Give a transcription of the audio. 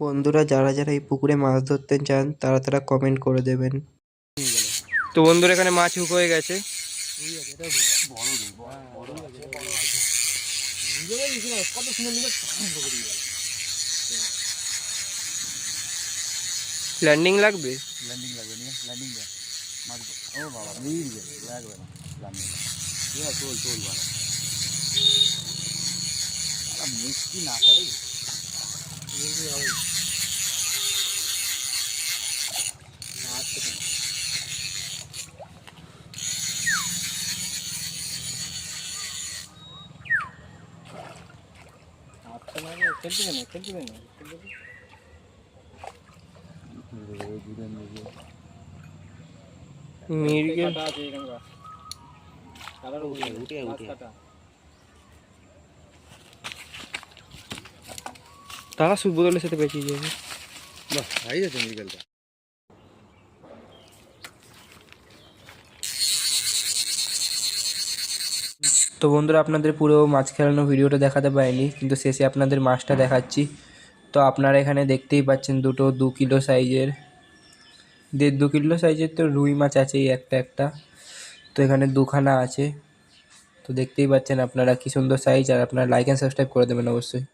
বন্ধুরা যারা যারা এই পুকুরে মাছ ধরতে চান তারা তারা কমেন্ট করে দেবেন। তো বন্ধুরা এখানে মাছ হুক হয়ে গেছে। ল্যান্ডিং লাগবে, ল্যান্ডিং লাগবে নিয়ে ল্যান্ডিং দেয় মাছ। ও বাবা মিল যাবে লাগবে না ল্যান্ডিং চল চল বাবা মিষ্টি না করে খেলতে না মিরগেল তারা সুবোদলের সাথে বেঁচে যাবে। বাহ ভাই আছে মিরগেলটা। তো বন্ধুরা আপনাদের পুরো মাছ খেলানো ভিডিওটা দেখাতে পারিনি, কিন্তু শেষে আপনাদের মাছটা দেখাচ্ছি। তো আপনারা এখানে দেখতেই পাচ্ছেন দুটো 2 কিলো সাইজের, 1.5-2 কিলো সাইজের তো রুই মাছ আছেই একটা একটা। তো এখানে দুখানা আছে। তো দেখতেই পাচ্ছেন আপনারা কি সুন্দর সাইজ, আর আপনারা লাইক অ্যান্ড সাবস্ক্রাইব করে দেবেন অবশ্যই।